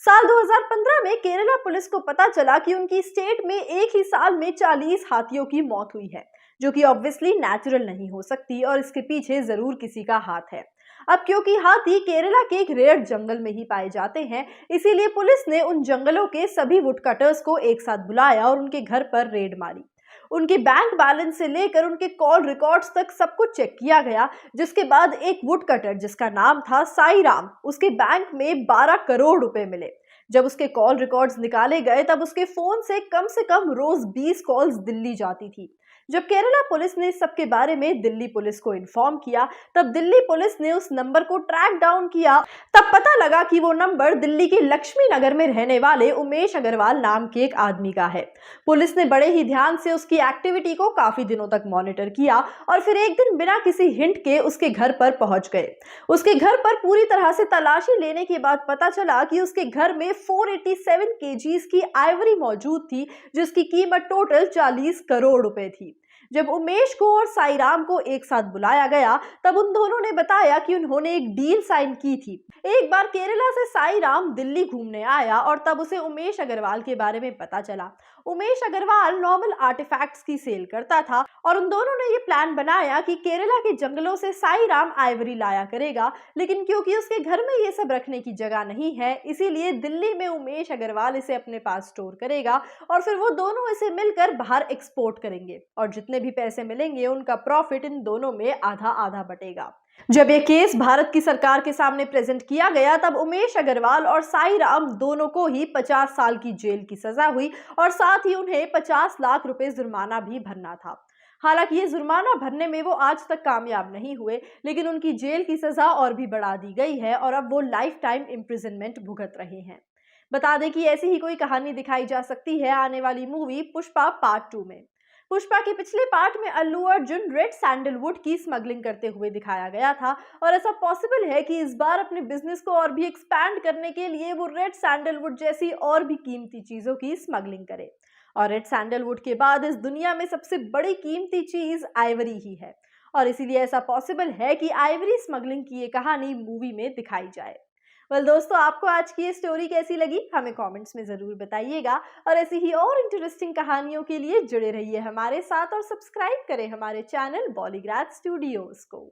साल 2015 में केरला पुलिस को पता चला कि उनकी स्टेट में एक ही साल में 40 हाथियों की मौत हुई है, जो कि ऑब्वियसली नेचुरल नहीं हो सकती और इसके पीछे जरूर किसी का हाथ है। अब क्योंकि हाथी केरला के एक रेयर जंगल में ही पाए जाते हैं, इसीलिए पुलिस ने उन जंगलों के सभी वुड कटर्स को एक साथ बुलाया और उनके घर पर रेड मारी। उनके बैंक बैलेंस से लेकर उनके कॉल रिकॉर्ड्स तक सब कुछ चेक किया गया, जिसके बाद एक वुड कटर जिसका नाम था साई राम, उसके बैंक में 12 करोड़ रुपए मिले। जब उसके कॉल रिकॉर्ड्स निकाले गए तब उसके फोन से कम रोज 20 कॉल्स दिल्ली जाती थी। जब केरला पुलिस ने इस सब के बारे में दिल्ली पुलिस को इन्फॉर्म किया, तब दिल्ली पुलिस ने उस नंबर को ट्रैक डाउन किया। तब पता लगा कि वो नंबर दिल्ली के लक्ष्मी नगर में रहने वाले उमेश अग्रवाल नाम के एक आदमी का है। पुलिस ने बड़े ही ध्यान से उसकी एक्टिविटी को काफी दिनों तक मॉनिटर किया और फिर एक दिन बिना किसी हिंट के उसके घर पर पहुंच गए। उसके घर पर पूरी तरह से तलाशी लेने के बाद पता चला कि उसके घर में 487 केजीज की आइवरी मौजूद थी, जिसकी कीमत टोटल 40 करोड़ रुपए थी। जब उमेश को और साईराम को एक साथ बुलाया गया, तब उन दोनों ने बताया कि उन्होंने एक डील साइन की थी। एक बार केरला से साईराम दिल्ली घूमने आया और तब उसे उमेश अग्रवाल के बारे में पता चला। उमेश अग्रवाल नॉर्मल आर्टिफैक्ट्स की सेल करता था और उन दोनों ने ये प्लान बनाया कि केरला के जंगलों से साईराम आइवरी लाया करेगा, लेकिन क्योंकि उसके घर में ये सब रखने की जगह नहीं है, इसीलिए दिल्ली में उमेश अग्रवाल इसे अपने पास स्टोर करेगा और फिर वो दोनों इसे मिलकर बाहर एक्सपोर्ट करेंगे और जितने भी पैसे मिलेंगे उनका प्रॉफिट इन दोनों में आधा आधा बटेगा। जब यह केस भारत की सरकार के सामने प्रेजेंट किया गया, तब उमेश अग्रवाल और साईराम दोनों को ही 50 साल की जेल की सजा हुई और साथ ही उन्हें 50 लाख रुपए जुर्माना भी भरना था। हालांकि ये जुर्माना भरने में वो आज तक कामयाब नहीं हुए, लेकिन उनकी जेल की सजा और भी बढ़ा दी गई है और अब वो लाइफ टाइम इम्प्रिजनमेंट भुगत रहे हैं। बता दें कि ऐसी ही कोई कहानी दिखाई जा सकती है आने वाली मूवी पुष्पा पार्ट 2 में। पुष्पा के पिछले पार्ट में अल्लू अर्जुन रेड सैंडलवुड की स्मगलिंग करते हुए दिखाया गया था और ऐसा पॉसिबल है कि इस बार अपने बिजनेस को और भी एक्सपैंड करने के लिए वो रेड सैंडलवुड जैसी और भी कीमती चीजों की स्मगलिंग करे। और रेड सैंडलवुड के बाद इस दुनिया में सबसे बड़ी कीमती चीज आइवरी ही है और इसीलिए ऐसा पॉसिबल है कि आइवरी स्मगलिंग की ये कहानी मूवी में दिखाई जाए। दोस्तों, आपको आज की ये स्टोरी कैसी लगी हमें कमेंट्स में ज़रूर बताइएगा और ऐसी ही और इंटरेस्टिंग कहानियों के लिए जुड़े रहिए हमारे साथ और सब्सक्राइब करें हमारे चैनल बॉलीग्राज स्टूडियोज़ को।